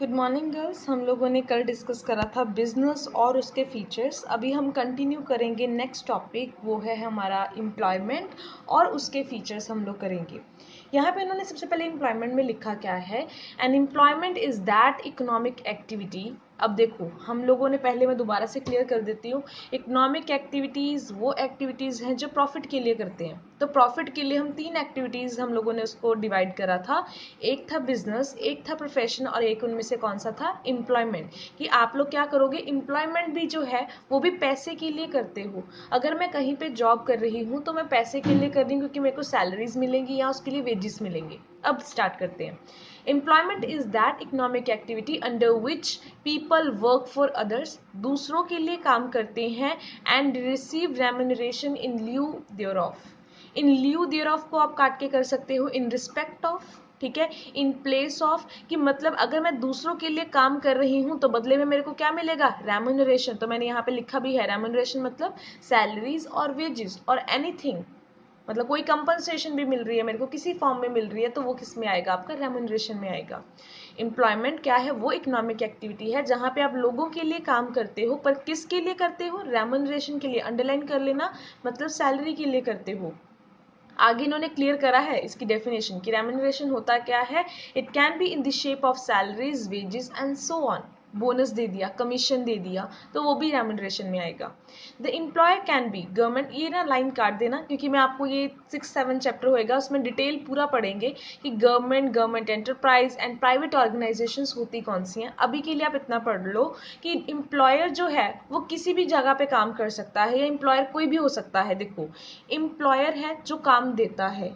Good morning girls. हम लोगों ने कल डिस्कस करा था बिजनेस और उसके फीचर्स। अभी हम कंटिन्यू करेंगे नेक्स्ट टॉपिक, वो है हमारा एम्प्लॉयमेंट और उसके फीचर्स हम लोग करेंगे। यहाँ पे इन्होंने सबसे पहले एम्प्लॉयमेंट में लिखा क्या है, an employment is that economic activity. अब देखो हम लोगों ने पहले, मैं दोबारा से क्लियर कर देती हूँ, इकोनॉमिक एक्टिविटीज़ वो एक्टिविटीज़ हैं जो प्रॉफिट के लिए करते हैं। तो प्रॉफिट के लिए हम तीन एक्टिविटीज़ हम लोगों ने उसको डिवाइड करा था, एक था बिजनेस, एक था प्रोफेशन और एक उनमें से कौन सा था, एम्प्लॉयमेंट। कि आप लोग क्या करोगे, एम्प्लॉयमेंट भी जो है वो भी पैसे के लिए करते हो। अगर मैं कहीं पे जॉब कर रही हूँ तो मैं पैसे के लिए कर रही हूँ क्योंकि मेरे को सैलरीज मिलेंगी या उसके लिए वेजेस मिलेंगे। अब स्टार्ट करते हैं। Employment is that economic activity under which people work for others, दूसरों के लिए काम करते हैं, and receive remuneration in lieu thereof. In lieu thereof को आप काट के कर सकते हो इन रिस्पेक्ट ऑफ, ठीक है, इन प्लेस ऑफ। कि मतलब अगर मैं दूसरों के लिए काम कर रही हूँ तो बदले में मेरे को क्या मिलेगा, रेम्यूनरेशन। तो मैंने यहाँ पे लिखा भी है, रेम्यूनरेशन मतलब सैलरीज और वेजेस और एनीथिंग, मतलब कोई कंपनसेशन भी मिल रही है मेरे को, किसी फॉर्म में मिल रही है, तो वो किस में आएगा, आपका रेम्यूनरेशन में आएगा। एम्प्लॉयमेंट क्या है, वो इकोनॉमिक एक्टिविटी है जहाँ पे आप लोगों के लिए काम करते हो, पर किसके लिए करते हो, रेम्यूनरेशन के लिए। अंडरलाइन कर लेना, मतलब सैलरी के लिए करते हो। आगे इन्होंने क्लियर करा है इसकी डेफिनेशन कि रेम्यूनरेशन होता क्या है, it can be in the shape of salaries, wages and so on. Bonus दे दिया, कमीशन दे दिया, तो वो भी रेम्यूनरेशन में आएगा। The employer can be government, ये ना लाइन काट देना क्योंकि मैं आपको ये 6-7 चैप्टर होएगा उसमें डिटेल पूरा पढ़ेंगे कि government, government enterprise and private organisations होती कौन सी हैं। अभी के लिए आप इतना पढ़ लो कि एम्प्लॉयर जो है वो किसी भी जगह पे काम कर सकता है, या एम्प्लॉयर कोई भी हो सकता है। देखो, एम्प्लॉयर है जो काम देता है,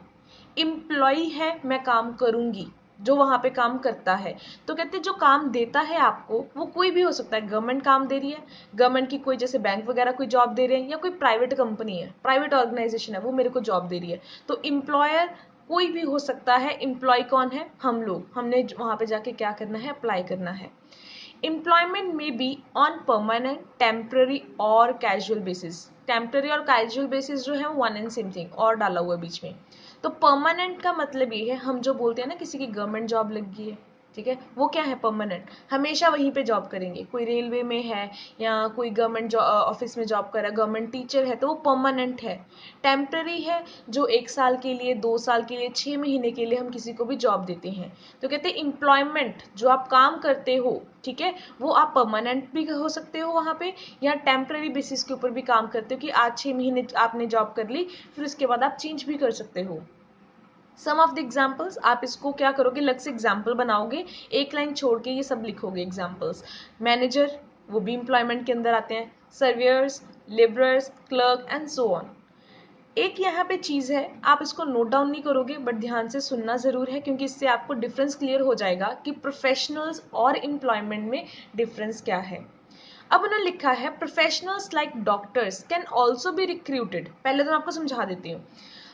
एम्प्लॉई है मैं काम करूंगी, जो वहां पे काम करता है। तो कहते हैं जो काम देता है आपको वो कोई भी हो सकता है। गवर्नमेंट काम दे रही है, गवर्नमेंट की कोई जैसे बैंक वगैरह कोई जॉब दे रहे हैं, या कोई प्राइवेट कंपनी है, प्राइवेट ऑर्गेनाइजेशन है, वो मेरे को जॉब दे रही है। तो एम्प्लॉयर कोई भी हो सकता है। एम्प्लॉय कौन है, हम लोग, हमने वहां पे जाके क्या करना है, अप्लाई करना है। एम्प्लॉयमेंट में बी ऑन परमानेंट, टेम्पररी और कैजुअल बेसिस। टेम्पररी और कैजुअल बेसिस जो है वो वन एंड सेम थिंग, और डाला हुआ है बीच में। तो परमानेंट का मतलब ये है, हम जो बोलते हैं ना किसी की गवर्नमेंट जॉब लग गई है, ठीक है, वो क्या है, परमानेंट, हमेशा वहीं पे जॉब करेंगे। कोई रेलवे में है या कोई गवर्नमेंट ऑफिस में जॉब कर रहा है, गवर्नमेंट टीचर है, तो वो परमानेंट है। टेम्पररी है जो 1 साल के लिए, 2 साल के लिए, 6 महीने के लिए हम किसी को भी जॉब देते हैं। तो कहते हैं एम्प्लॉयमेंट जो आप काम करते हो, ठीक है, वो आप परमानेंट भी हो सकते हो वहां पे, या टेम्पररी बेसिस के ऊपर भी काम करते हो कि आज 6 महीने आपने जॉब कर ली, फिर उसके बाद आप चेंज भी कर सकते हो। सम ऑफ द एग्जाम्पल्स, आप इसको क्या करोगे, अलग से एग्जाम्पल बनाओगे, एक लाइन छोड़ के ये सब लिखोगे एग्जाम्पल्स। मैनेजर, वो भी एम्प्लॉयमेंट के अंदर आते हैं, servers, labourers, clerk and so on. एक यहाँ पे चीज है, आप इसको नोट डाउन नहीं करोगे बट ध्यान से सुनना जरूर है, क्योंकि इससे आपको डिफरेंस क्लियर हो जाएगा कि प्रोफेशनल्स और एम्प्लॉयमेंट में डिफरेंस क्या है। अब उन्होंने लिखा है professionals like doctors can also be recruited. पहले तो मैं आपको समझा देती हूँ।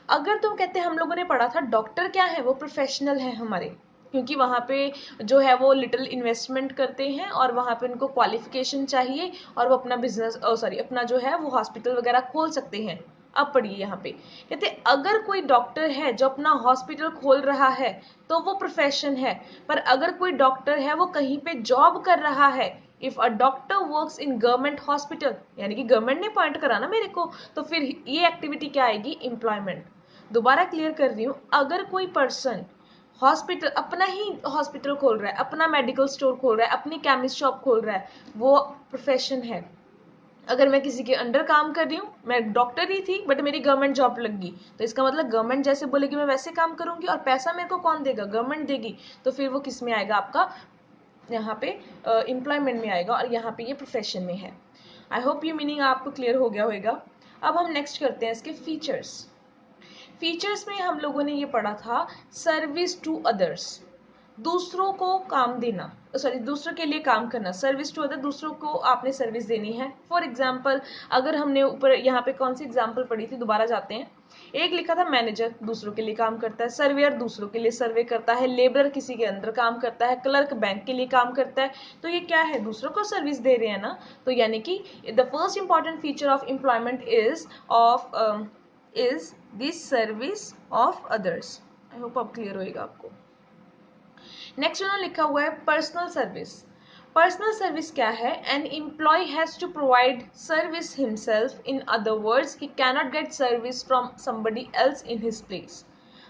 अगर तुम कहते हैं, हम लोगों ने पढ़ा था डॉक्टर क्या है, वो प्रोफेशनल है हमारे, क्योंकि वहां पे जो है वो लिटिल इन्वेस्टमेंट करते हैं और वहां पे उनको क्वालिफिकेशन चाहिए, और वो अपना बिजनेस, सॉरी, अपना जो है वो हॉस्पिटल वगैरह खोल सकते हैं। अब पढ़िए यहाँ पे, कहते अगर कोई डॉक्टर है जो अपना हॉस्पिटल खोल रहा है तो वो प्रोफेशन है। पर अगर कोई डॉक्टर है वो कहीं पे जॉब कर रहा है, if a doctor works in government hospital, यानी कि गवर्नमेंट ने अपॉइंट करा ना मेरे को, तो फिर ये एक्टिविटी क्या आएगी, एम्प्लॉयमेंट। दोबारा क्लियर कर रही हूँ, अगर कोई पर्सन हॉस्पिटल, अपना ही हॉस्पिटल खोल रहा है, अपना मेडिकल स्टोर खोल रहा है, अपनी केमिस्ट शॉप खोल रहा है, वो प्रोफेशन है। अगर मैं किसी के अंडर काम कर रही हूँ, मैं डॉक्टर ही थी बट मेरी गवर्नमेंट जॉब लग गई, तो इसका मतलब गवर्नमेंट जैसे बोलेगी मैं वैसे काम करूंगी, और पैसा मेरे को कौन देगा, गवर्नमेंट देगी। तो फिर वो किस में आएगा, आपका यहाँ पे एम्प्लॉयमेंट में आएगा, और यहाँ पे ये प्रोफेशन में है। आई होप ये मीनिंग आपको क्लियर हो गया होगा। अब हम नेक्स्ट करते हैं इसके फीचर्स। फीचर्स में हम लोगों ने ये पढ़ा था सर्विस टू अदर्स, दूसरों को काम देना, सॉरी दूसरों के लिए काम करना। सर्विस टू अदर, दूसरों को आपने सर्विस देनी है। फॉर एग्जाम्पल, अगर हमने ऊपर यहाँ पे कौन सी एग्जाम्पल पढ़ी थी, दोबारा जाते हैं। एक लिखा था मैनेजर दूसरों के लिए काम करता है, सर्वेयर दूसरों के लिए सर्वे करता है, लेबरर किसी के अंदर काम करता है, क्लर्क बैंक के लिए काम करता है। तो ये क्या है, दूसरों को सर्विस दे रहे हैं ना। तो यानी कि the first important feature of employment is this service of others. I hope अब क्लियर होएगा आपको। नेक्स्ट उन्होंने लिखा हुआ है पर्सनल सर्विस। पर्सनल सर्विस क्या है? An employ has to provide service himself, in other words he cannot get service from somebody else in his place.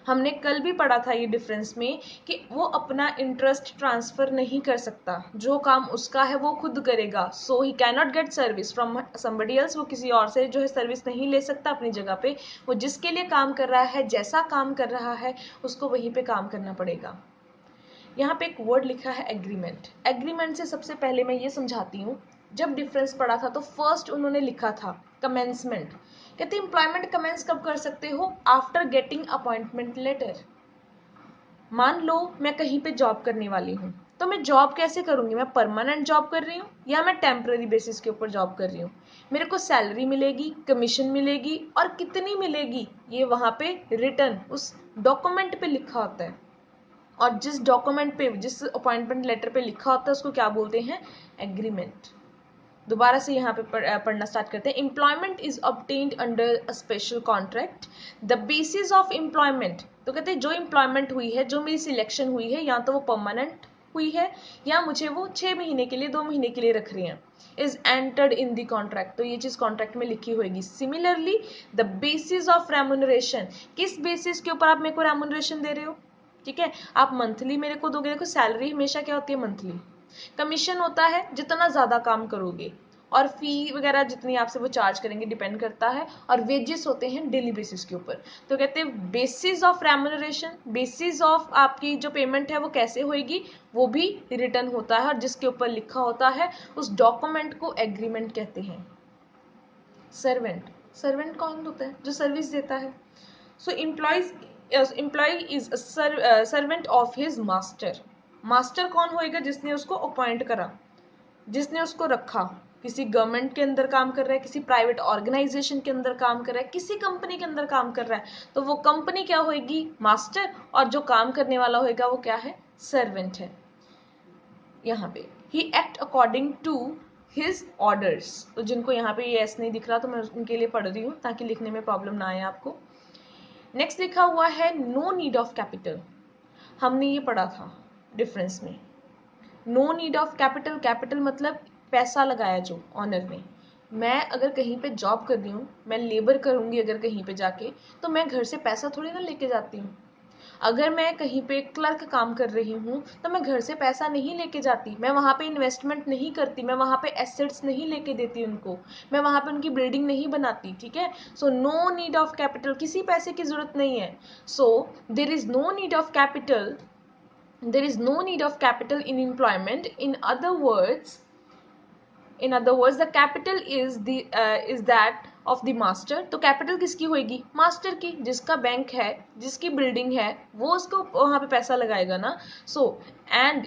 हमने कल भी पढ़ा था ये डिफरेंस में कि वो अपना इंटरेस्ट ट्रांसफर नहीं कर सकता, जो काम उसका है वो खुद करेगा। So he cannot get service from somebody else, वो किसी और से जो है सर्विस नहीं ले सकता अपनी जगह पे। वो जिसके लिए काम कर रहा है, जैसा काम कर रहा है, उसको वहीं पे काम करना पड़ेगा। यहाँ पे एक वर्ड लिखा है एग्रीमेंट। एग्रीमेंट से सबसे पहले मैं ये समझाती हूँ, जब डिफरेंस पढ़ा था तो फर्स्ट उन्होंने लिखा था कमेंसमेंट। कहते एम्प्लॉयमेंट कमेंस कब कर सकते हो? After getting appointment letter. मान लो मैं कहीं पे जॉब करने वाली हूँ, तो मैं जॉब कैसे करूंगी? मैं परमानेंट जॉब कर रही हूँ या मैं टेम्पररी बेसिस के ऊपर जॉब कर रही हूँ? मेरे को सैलरी मिलेगी, कमीशन मिलेगी, और कितनी मिलेगी ये वहां पे रिटर्न उस डॉक्यूमेंट पे लिखा होता है। और जिस डॉक्यूमेंट पे, जिस अपॉइंटमेंट लेटर पे लिखा होता है उसको क्या बोलते हैं? एग्रीमेंट। दोबारा से यहाँ पे पढ़ना स्टार्ट करते हैं। Employment is obtained under a special contract. The basis of employment, तो कहते हैं जो एम्प्लॉयमेंट हुई है, जो मेरी सिलेक्शन हुई है, या तो वो परमानेंट हुई है या मुझे वो 6 महीने के लिए, 2 महीने के लिए रख रही हैं, is entered in the contract, तो ये चीज कॉन्ट्रैक्ट में लिखी होगी। Similarly the basis of remuneration, किस बेसिस के ऊपर आप मेरे को रेम्यूनरेशन दे रहे हो? ठीक है, आप मंथली मेरे को दोगे। देखो सैलरी हमेशा क्या होती है? मंथली। कमीशन होता है जितना ज्यादा काम करोगे, और फी वगैरह जितनी आपसे वो चार्ज करेंगे डिपेंड करता है, और वेजेस होते हैं डेली बेसिस के ऊपर। तो कहते हैं basis of remuneration, basis of आपकी जो पेमेंट है वो कैसे होएगी, वो भी रिटर्न होता है, और जिसके ऊपर लिखा होता है उस डॉक्यूमेंट को एग्रीमेंट कहते हैं। सर्वेंट, सर्वेंट कौन होता है? जो सर्विस देता है। So employee is servant of his master. Master कौन होएगा? जिसने उसको अपॉइंट करा, जिसने उसको रखा। किसी गवर्नमेंट के अंदर काम कर रहा है, किसी प्राइवेट ऑर्गेनाइजेशन के अंदर काम कर रहा है, किसी कंपनी के अंदर काम कर रहा है, तो वो कंपनी क्या होएगी? मास्टर। और जो काम करने वाला होएगा वो क्या है? सर्वेंट है। यहाँ पे he act according to his orders, तो जिनको यहाँ पे ये एस नहीं दिख रहा तो मैं उनके लिए पढ़ रही हूँ ताकि लिखने में प्रॉब्लम ना आए आपको। नेक्स्ट लिखा हुआ है नो नीड ऑफ कैपिटल। हमने ये पढ़ा था डिफरेंस में। No need of capital, capital मतलब पैसा लगाया जो ऑनर ने। मैं अगर कहीं पे जॉब कर रही हूँ, मैं लेबर करूंगी अगर कहीं पे जाके, तो मैं घर से पैसा थोड़ी ना लेके जाती हूँ। अगर मैं कहीं पे क्लर्क काम कर रही हूँ तो मैं घर से पैसा नहीं लेके जाती, मैं वहां पे इन्वेस्टमेंट नहीं करती, मैं वहां पे एसेट्स नहीं लेके देती उनको, मैं वहां पे उनकी बिल्डिंग नहीं बनाती। ठीक है, so no need of capital, किसी पैसे की जरूरत नहीं है। So there is no need of capital, there is no need of capital in employment. In other words the capital is that of the master। तो कैपिटल किसकी होगी? Master की। जिसका बैंक है, जिसकी बिल्डिंग है, वो उसको वहां पे पैसा लगाएगा ना। So and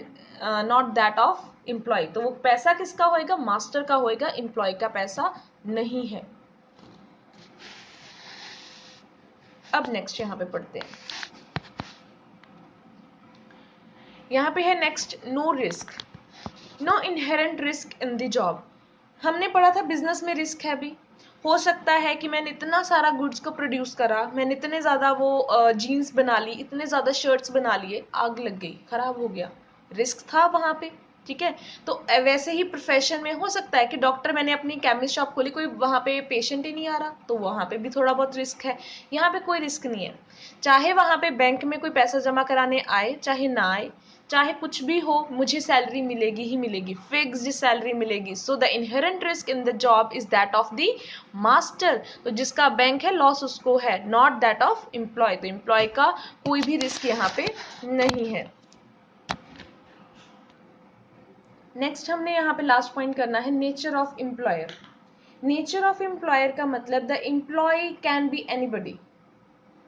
not that of employ, तो वो पैसा किसका होएगा? मास्टर का होएगा, एम्प्लॉय का पैसा नहीं है। अब नेक्स्ट यहाँ पे पढ़ते हैं। यहाँ पे है next no risk. No inherent risk in the job. हमने पढ़ा था बिजनेस में रिस्क है भी। हो सकता है कि मैंने इतना सारा गुड्स को प्रोड्यूस करा, मैंने इतने ज्यादा वो जीन्स बना ली, इतने ज्यादा शर्ट्स बना लिए, आग लग गई, खराब हो गया, रिस्क था वहां पे। ठीक है, तो वैसे ही प्रोफेशन में हो सकता है कि डॉक्टर, मैंने अपनी केमिस्ट शॉप खोली, कोई वहां पे पेशेंट ही नहीं आ रहा, तो वहां पे भी थोड़ा बहुत रिस्क है। यहाँ पे कोई रिस्क नहीं है, चाहे वहां पे बैंक में कोई पैसा जमा कराने आए चाहे ना आए, चाहे कुछ भी हो, मुझे सैलरी मिलेगी ही मिलेगी, फिक्स्ड सैलरी मिलेगी। So the inherent risk in the job is that of the master. तो जिसका बैंक है लॉस उसको है, नॉट दैट ऑफ एम्प्लॉय। तो एम्प्लॉय का कोई भी रिस्क यहाँ पे नहीं है। नेक्स्ट हमने यहाँ पे लास्ट पॉइंट करना है nature of employer. Nature of employer का मतलब the employ can be anybody.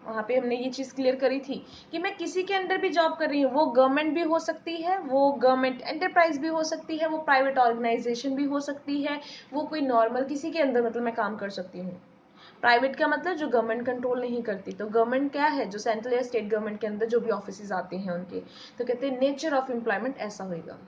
वहां पे हमने ये चीज क्लियर करी थी कि मैं किसी के अंडर भी जॉब कर रही हूँ, वो गवर्नमेंट भी हो सकती है, वो गवर्नमेंट एंटरप्राइज भी हो सकती है, वो प्राइवेट ऑर्गेनाइजेशन भी हो सकती है, वो कोई नॉर्मल किसी के अंदर मतलब मैं काम कर सकती हूँ। प्राइवेट का मतलब जो गवर्नमेंट कंट्रोल नहीं करती, तो गवर्नमेंट क्या है? जो सेंट्रल या स्टेट गवर्नमेंट के अंदर जो भी ऑफिस आते हैं उनके। तो कहते हैं नेचर ऑफ एम्प्लॉयमेंट ऐसा होगा।